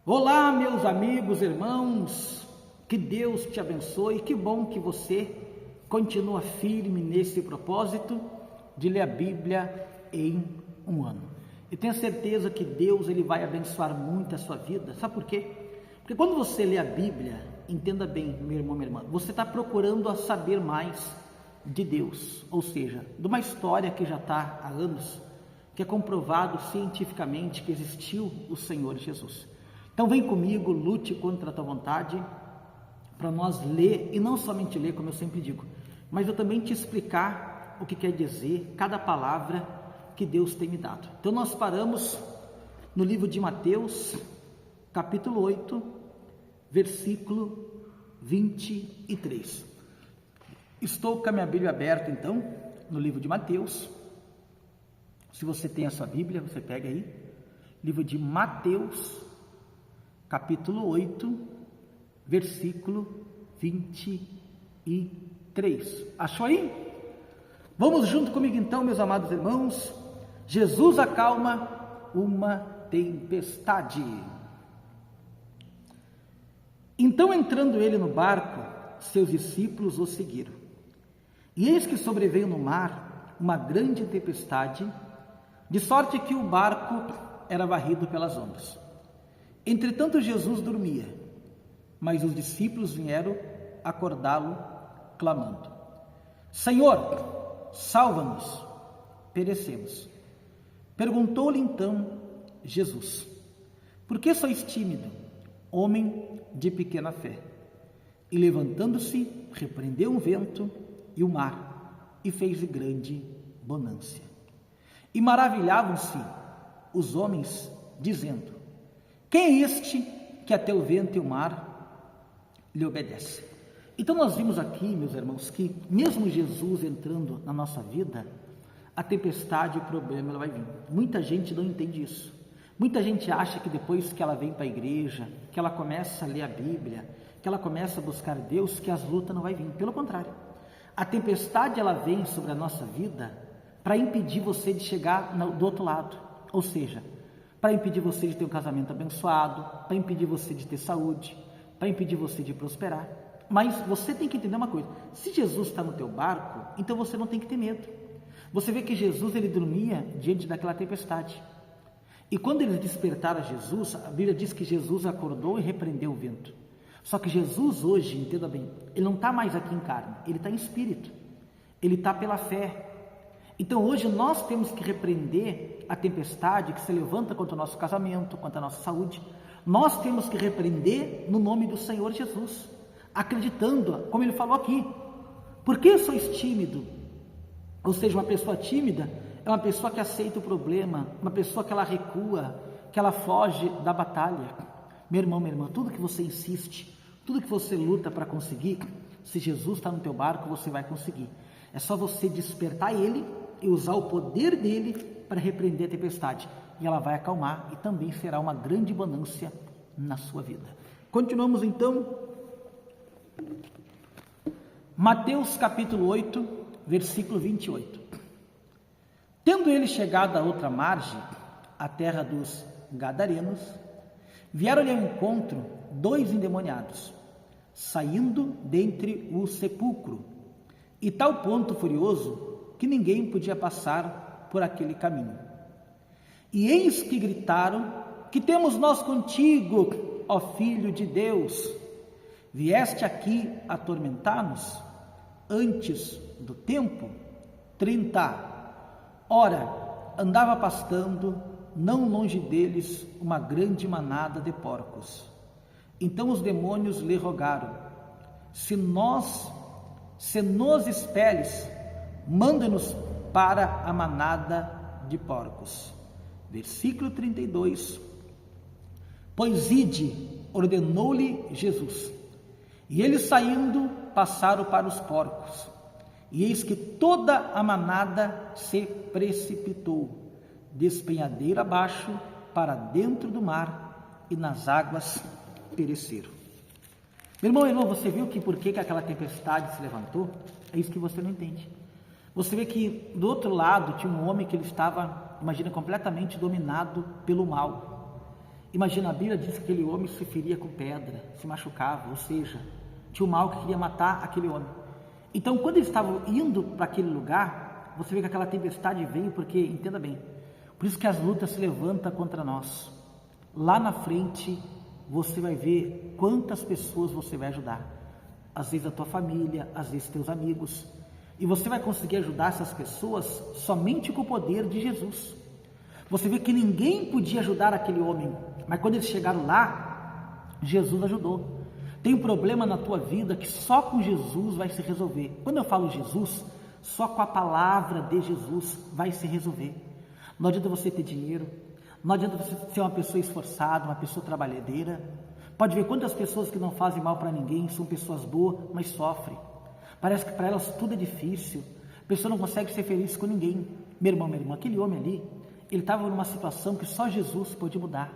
Olá, meus amigos, irmãos, que Deus te abençoe, que bom que você continua firme nesse propósito de ler a Bíblia em um ano. Eu tenho certeza que Deus ele vai abençoar muito a sua vida, sabe por quê? Porque quando você lê a Bíblia, entenda bem, meu irmão, minha irmã, você está procurando saber mais de Deus, ou seja, de uma história que já está há anos, que é comprovado cientificamente que existiu o Senhor Jesus. Então vem comigo, lute contra a tua vontade, para nós ler, e não somente ler, como eu sempre digo, mas eu também te explicar o que quer dizer cada palavra que Deus tem me dado. Então nós paramos no livro de Mateus, capítulo 8, versículo 23. Estou com a minha Bíblia aberta então, no livro de Mateus. Se você tem a sua Bíblia, você pega aí, livro de Mateus, capítulo 8, versículo 23. Achou aí? Vamos junto comigo então, meus amados irmãos. Jesus acalma uma tempestade. Então, entrando ele no barco, seus discípulos o seguiram. E eis que sobreveio no mar uma grande tempestade, de sorte que o barco era varrido pelas ondas. Entretanto, Jesus dormia, mas os discípulos vieram acordá-lo, clamando: Senhor, salva-nos, perecemos. Perguntou-lhe então Jesus: Por que sois tímido, homem de pequena fé? E levantando-se, repreendeu o vento e o mar, e fez grande bonança. E maravilhavam-se os homens, dizendo: Quem é este que até o vento e o mar lhe obedece? Então nós vimos aqui, meus irmãos, que mesmo Jesus entrando na nossa vida, a tempestade, o problema, ela vai vir. Muita gente não entende isso. Muita gente acha que depois que ela vem para a igreja, que ela começa a ler a Bíblia, que ela começa a buscar Deus, que as lutas não vai vir. Pelo contrário, a tempestade ela vem sobre a nossa vida para impedir você de chegar do outro lado. Ou seja, para impedir você de ter um casamento abençoado, para impedir você de ter saúde, para impedir você de prosperar. Mas você tem que entender uma coisa: se Jesus está no teu barco, então você não tem que ter medo. Você vê que Jesus ele dormia diante daquela tempestade. E quando eles despertaram a Jesus, a Bíblia diz que Jesus acordou e repreendeu o vento. Só que Jesus hoje, entenda bem, ele não está mais aqui em carne, ele está em espírito, ele está pela fé. Então hoje nós temos que repreender a tempestade que se levanta contra o nosso casamento, contra a nossa saúde. Nós temos que repreender no nome do Senhor Jesus, acreditando, como ele falou aqui: Por que sois tímido? Ou seja, uma pessoa tímida é uma pessoa que aceita o problema, uma pessoa que ela recua, que ela foge da batalha. Meu irmão, minha irmã, tudo que você insiste, tudo que você luta para conseguir, se Jesus está no teu barco, você vai conseguir. É só você despertar ele e usar o poder dele para repreender a tempestade. E ela vai acalmar e também será uma grande bonança na sua vida. Continuamos então. Mateus capítulo 8, versículo 28. Tendo ele chegado à outra margem, a terra dos Gadarenos, vieram-lhe ao encontro 2 endemoniados, saindo dentre o sepulcro, e tal ponto furioso que ninguém podia passar por aquele caminho. E eis que gritaram: Que temos nós contigo, ó Filho de Deus? Vieste aqui atormentar-nos antes do tempo? 30. Ora, andava pastando não longe deles uma grande manada de porcos. Então os demônios lhe rogaram: Se nos expeles, manda-nos para a manada de porcos. Versículo 32. Pois ide, ordenou-lhe Jesus. E eles saindo, passaram para os porcos. E eis que toda a manada se precipitou, despenhadeiro abaixo, para dentro do mar, e nas águas pereceram. Meu irmão, você viu que por que aquela tempestade se levantou? É isso que você não entende. Você vê que do outro lado tinha um homem que ele estava, imagina, completamente dominado pelo mal. Imagina, a Bíblia diz que aquele homem se feria com pedra, se machucava, ou seja, tinha um mal que queria matar aquele homem. Então, quando eles estavam indo para aquele lugar, você vê que aquela tempestade veio porque, entenda bem, por isso que as lutas se levantam contra nós. Lá na frente, você vai ver quantas pessoas você vai ajudar. Às vezes a tua família, às vezes teus amigos. E você vai conseguir ajudar essas pessoas somente com o poder de Jesus. Você vê que ninguém podia ajudar aquele homem, mas quando eles chegaram lá, Jesus ajudou. Tem um problema na tua vida que só com Jesus vai se resolver. Quando eu falo Jesus, só com a palavra de Jesus vai se resolver. Não adianta você ter dinheiro, não adianta você ser uma pessoa esforçada, uma pessoa trabalhadeira. Pode ver quantas pessoas que não fazem mal para ninguém, são pessoas boas, mas sofrem. Parece que para elas tudo é difícil, a pessoa não consegue ser feliz com ninguém. Meu irmão, minha irmã, aquele homem ali, ele estava numa situação que só Jesus pode mudar.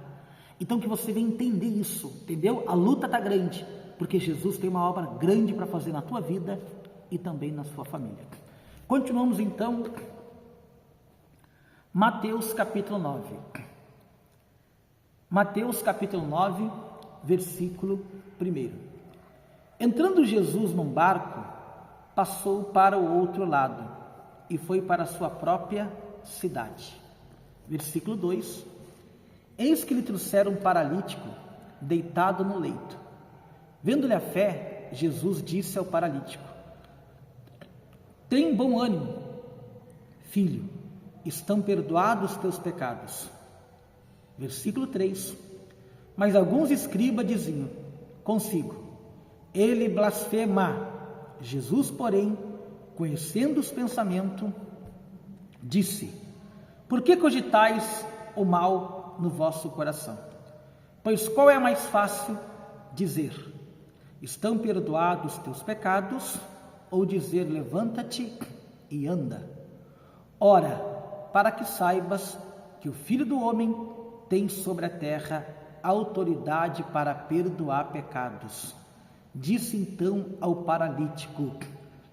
Então que você venha entender isso, entendeu? A luta está grande, porque Jesus tem uma obra grande para fazer na tua vida e também na sua família. Continuamos então, Mateus capítulo 9. Mateus capítulo 9, versículo 1. Entrando Jesus num barco, passou para o outro lado e foi para a sua própria cidade. Versículo 2. Eis que lhe trouxeram um paralítico deitado no leito. Vendo-lhe a fé, Jesus disse ao paralítico: tem bom ânimo, filho, estão perdoados os teus pecados. Versículo 3. Mas alguns escribas diziam consigo: ele blasfema. Jesus, porém, conhecendo os pensamentos, disse: por que cogitais o mal no vosso coração? Pois qual é mais fácil dizer: estão perdoados os teus pecados, ou dizer: levanta-te e anda? Ora, para que saibas que o Filho do Homem tem sobre a terra autoridade para perdoar pecados. Disse então ao paralítico: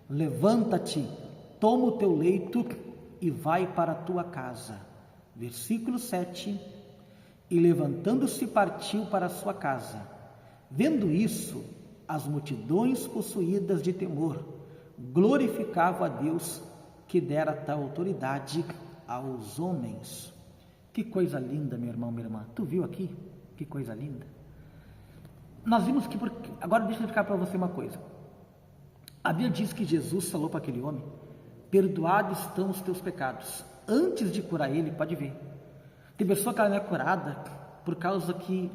levanta-te, toma o teu leito e vai para a tua casa. Versículo 7. E levantando-se partiu para a sua casa. Vendo isso, as multidões possuídas de temor glorificavam a Deus que dera tal autoridade aos homens. Que coisa linda, meu irmão, minha irmã. Tu viu aqui? Que coisa linda. Nós vimos que... Agora deixa eu explicar para você uma coisa. A Bíblia diz que Jesus falou para aquele homem: perdoados estão os teus pecados. Antes de curar ele, pode ver, tem pessoa que ela não é curada por causa de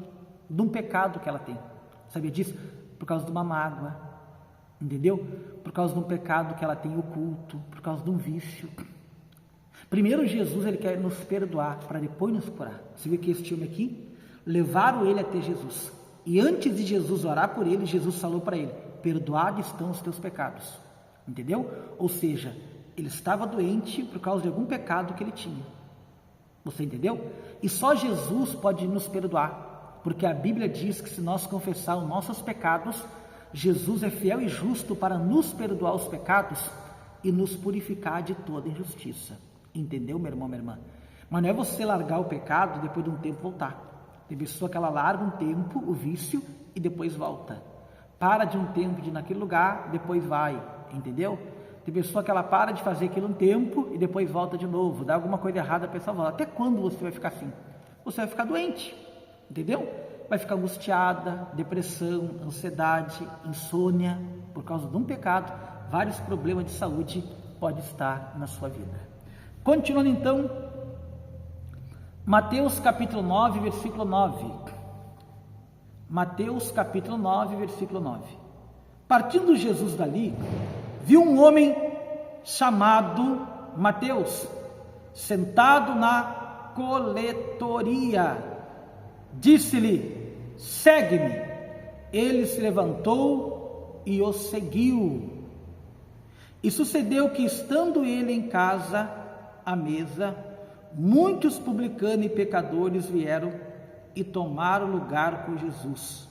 um pecado que ela tem. Sabia disso? Por causa de uma mágoa, entendeu? Por causa de um pecado que ela tem oculto, por causa de um vício. Primeiro Jesus, ele quer nos perdoar para depois nos curar. Você vê que esse homem aqui, levaram ele até Jesus. E antes de Jesus orar por ele, Jesus falou para ele: perdoados estão os teus pecados. Entendeu? Ou seja, ele estava doente por causa de algum pecado que ele tinha. Você entendeu? E só Jesus pode nos perdoar, porque a Bíblia diz que se nós confessarmos nossos pecados, Jesus é fiel e justo para nos perdoar os pecados e nos purificar de toda injustiça. Entendeu, meu irmão, minha irmã? Mas não é você largar o pecado e depois de um tempo voltar. Tem pessoa que ela larga um tempo o vício e depois volta. Para de um tempo de ir naquele lugar, depois vai. Entendeu? Tem pessoa que ela para de fazer aquilo um tempo e depois volta de novo. Dá alguma coisa errada, a pessoa volta. Até quando você vai ficar assim? Você vai ficar doente. Entendeu? Vai ficar angustiada, depressão, ansiedade, insônia, por causa de um pecado. Vários problemas de saúde podem estar na sua vida. Continuando então, Mateus capítulo 9, versículo 9. Mateus capítulo 9, versículo 9. Partindo Jesus dali, viu um homem chamado Mateus, sentado na coletoria. Disse-lhe: segue-me. Ele se levantou e o seguiu. E sucedeu que, estando ele em casa, à mesa, muitos publicanos e pecadores vieram e tomaram lugar com Jesus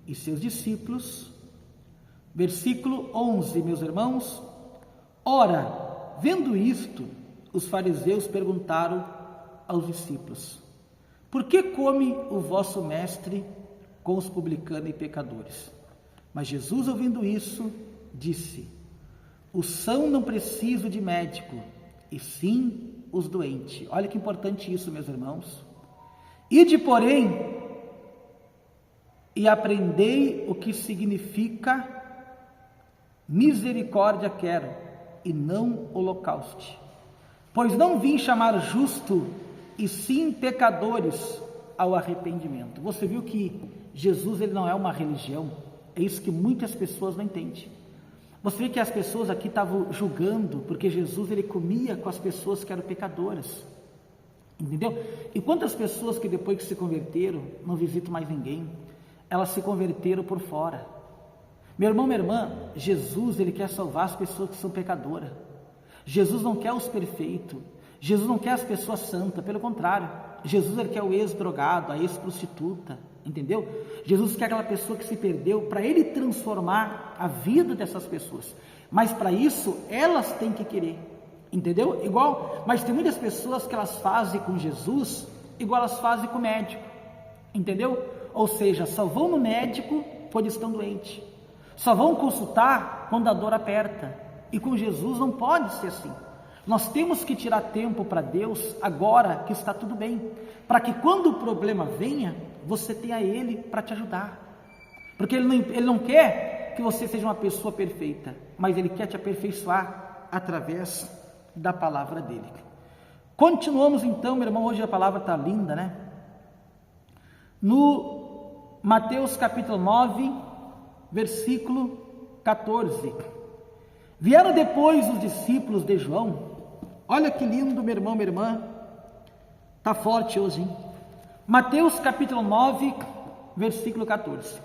e seus discípulos. Versículo 11, meus irmãos. Ora, vendo isto, os fariseus perguntaram aos discípulos: Por que come o vosso mestre com os publicanos e pecadores? Mas Jesus, ouvindo isso, disse: os são não preciso de médico, e sim os doentes. Olha que importante isso, meus irmãos. Ide, porém, e aprendei o que significa misericórdia quero, e não holocauste. Pois não vim chamar justo, e sim pecadores ao arrependimento. Você viu que Jesus, ele não é uma religião? É isso que muitas pessoas não entendem. Você vê que as pessoas aqui estavam julgando, porque Jesus, ele comia com as pessoas que eram pecadoras. Entendeu? E quantas pessoas que depois que se converteram, não visitam mais ninguém, elas se converteram por fora. Meu irmão, minha irmã, Jesus, ele quer salvar as pessoas que são pecadoras. Jesus não quer os perfeitos. Jesus não quer as pessoas santas, pelo contrário. Jesus, ele quer o ex-drogado, a ex-prostituta, entendeu? Jesus quer aquela pessoa que se perdeu, para ele transformar a vida dessas pessoas. Mas para isso, elas têm que querer, entendeu? Mas tem muitas pessoas que elas fazem com Jesus, igual elas fazem com o médico, entendeu? Ou seja, só vão no médico quando estão doentes. Só vão consultar quando a dor aperta. E com Jesus não pode ser assim. Nós temos que tirar tempo para Deus agora que está tudo bem, para que quando o problema venha, você tenha Ele para te ajudar. Porque Ele não quer que você seja uma pessoa perfeita, mas Ele quer te aperfeiçoar através da palavra dEle. Continuamos então, meu irmão, hoje a palavra está linda, né? No Mateus capítulo 9, versículo 14. Vieram depois os discípulos de João. Olha que lindo, meu irmão, minha irmã. Está forte hoje, hein? Mateus capítulo 9, versículo 14.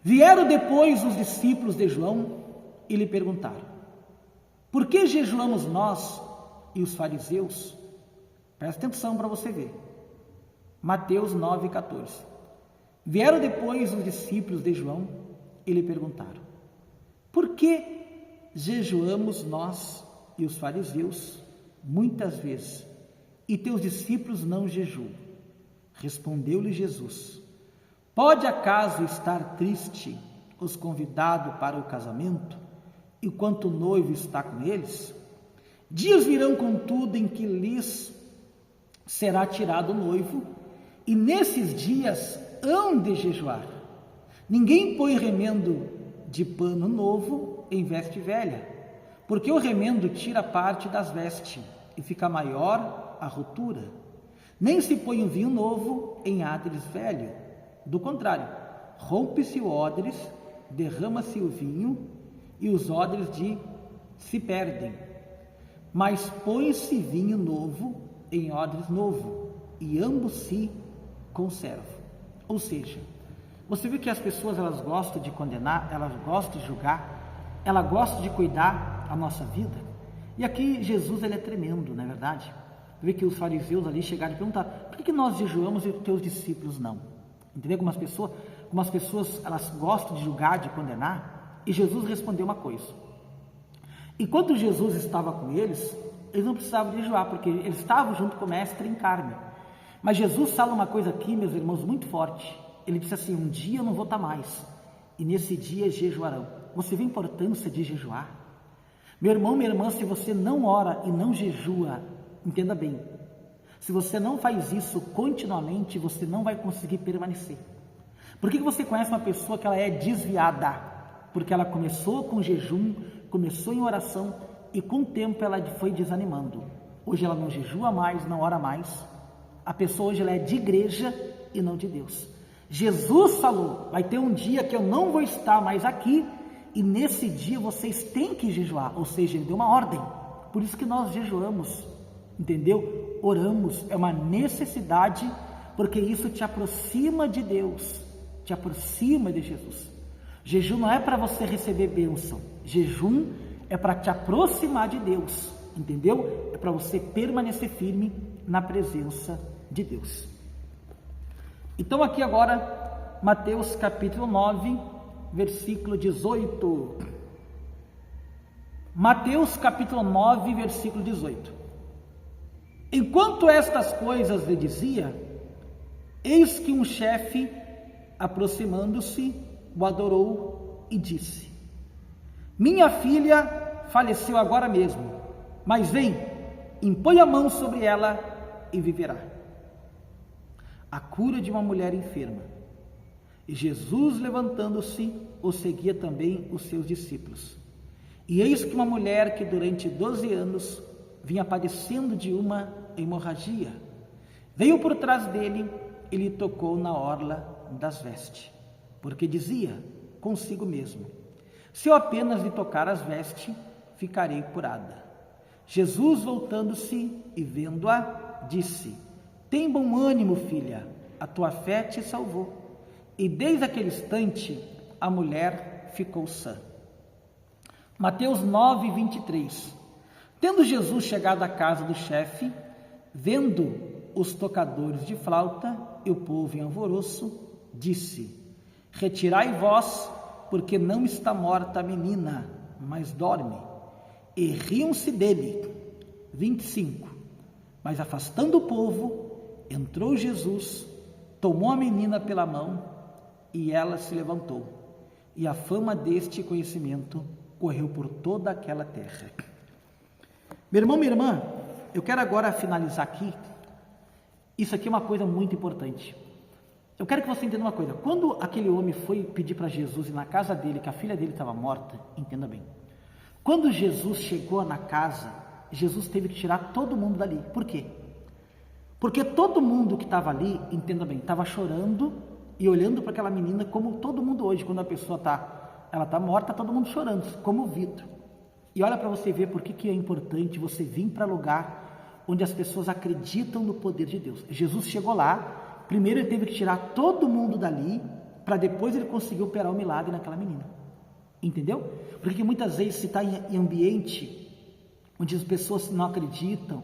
Vieram depois os discípulos de João e lhe perguntaram: por que jejuamos nós e os fariseus? Presta atenção para você ver. Mateus 9, 14. Vieram depois os discípulos de João e lhe perguntaram: por que jejuamos nós e os fariseus muitas vezes, e teus discípulos não jejuam? Respondeu-lhe Jesus: pode acaso estar triste os convidados para o casamento, enquanto o noivo está com eles? Dias virão, contudo, em que lhes será tirado o noivo, e nesses dias hão de jejuar. Ninguém põe remendo de pano novo em veste velha, porque o remendo tira parte das vestes e fica maior a rotura. Nem se põe um vinho novo em odres velho. Do contrário, rompe-se o odres, derrama-se o vinho e os odres se perdem. Mas põe-se vinho novo em odres novo e ambos se conservam. Ou seja, você vê que as pessoas, elas gostam de condenar, elas gostam de julgar, elas gostam de cuidar a nossa vida. E aqui Jesus, ele é tremendo, não é verdade? Você vê que os fariseus ali chegaram e perguntaram: por que nós jejuamos e os teus discípulos não? Entendeu? Como as pessoas elas gostam de julgar, de condenar. E Jesus respondeu uma coisa: enquanto Jesus estava com eles não precisavam de jejuar, porque eles estavam junto com o mestre em carne. Mas Jesus fala uma coisa aqui, meus irmãos, muito forte. Ele disse assim: um dia eu não vou estar mais, e nesse dia jejuarão. Você vê a importância de jejuar? Meu irmão, minha irmã, se você não ora e não jejua, entenda bem, se você não faz isso continuamente, você não vai conseguir permanecer. Por que você conhece uma pessoa que ela é desviada? Porque ela começou com jejum, começou em oração, e com o tempo ela foi desanimando. Hoje ela não jejua mais, não ora mais. A pessoa hoje ela é de igreja e não de Deus. Jesus falou: vai ter um dia que eu não vou estar mais aqui, e nesse dia vocês têm que jejuar. Ou seja, ele deu uma ordem. Por isso que nós jejuamos, entendeu? Oramos, é uma necessidade, porque isso te aproxima de Deus, te aproxima de Jesus. Jejum não é para você receber bênção, jejum é para te aproximar de Deus, entendeu? É para você permanecer firme na presença de Deus. Então aqui agora, Mateus capítulo 9, versículo 18. Mateus capítulo 9, versículo 18. Enquanto estas coisas lhe dizia, eis que um chefe, aproximando-se, o adorou e disse: minha filha faleceu agora mesmo, mas vem, impõe a mão sobre ela e viverá. A cura de uma mulher enferma. E Jesus, levantando-se, o seguia também os seus discípulos. E eis que uma mulher que durante 12 anos vinha padecendo de uma hemorragia, veio por trás dele e lhe tocou na orla das vestes, porque dizia consigo mesmo: se eu apenas lhe tocar as vestes, ficarei curada. Jesus, voltando-se e vendo-a, disse: tem bom ânimo, filha, a tua fé te salvou. E desde aquele instante, a mulher ficou sã. Mateus 9, 23. Tendo Jesus chegado à casa do chefe, vendo os tocadores de flauta e o povo em alvoroço, disse: retirai vós, porque não está morta a menina, mas dorme. E riam-se dele. 25. Mas afastando o povo, entrou Jesus, tomou a menina pela mão, e ela se levantou. E a fama deste conhecimento correu por toda aquela terra. Meu irmão, minha irmã, eu quero agora finalizar aqui. Isso aqui é uma coisa muito importante. Eu quero que você entenda uma coisa. Quando aquele homem foi pedir para Jesus ir na casa dele, que a filha dele estava morta, entenda bem. Quando Jesus chegou na casa, Jesus teve que tirar todo mundo dali. Por quê? Porque todo mundo que estava ali, entenda bem, estava chorando e olhando para aquela menina como todo mundo hoje, quando a pessoa está morta, todo mundo chorando, como vidro. E olha para você ver por que é importante você vir para lugar onde as pessoas acreditam no poder de Deus. Jesus chegou lá, primeiro ele teve que tirar todo mundo dali, para depois ele conseguir operar o milagre naquela menina. Entendeu? Porque muitas vezes se está em ambiente onde as pessoas não acreditam,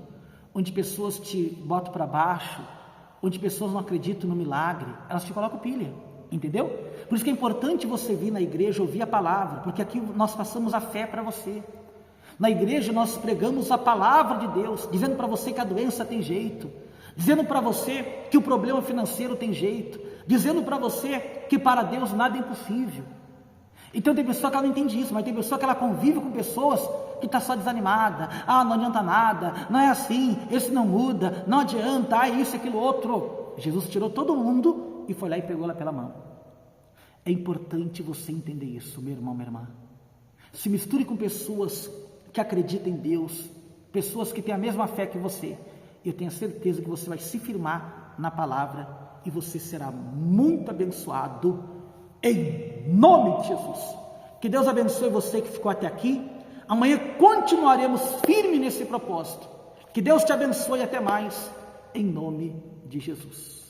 onde pessoas te botam para baixo, onde pessoas não acreditam no milagre, elas te colocam pilha, entendeu? Por isso que é importante você vir na igreja, ouvir a palavra, porque aqui nós passamos a fé para você. Na igreja nós pregamos a palavra de Deus, dizendo para você que a doença tem jeito, dizendo para você que o problema financeiro tem jeito, dizendo para você que para Deus nada é impossível. Então tem pessoa que ela não entende isso, mas tem pessoa que ela convive com pessoas que está só desanimada. Ah, não adianta nada, não é assim, esse não muda, não adianta, isso, aquilo, outro. Jesus tirou todo mundo e foi lá e pegou ela pela mão. É importante você entender isso, meu irmão, minha irmã. Se misture com pessoas que acreditam em Deus, pessoas que têm a mesma fé que você. Eu tenho certeza que você vai se firmar na palavra e você será muito abençoado em nome de Jesus. Que Deus abençoe você que ficou até aqui. Amanhã continuaremos firme nesse propósito. Que Deus te abençoe até mais, em nome de Jesus.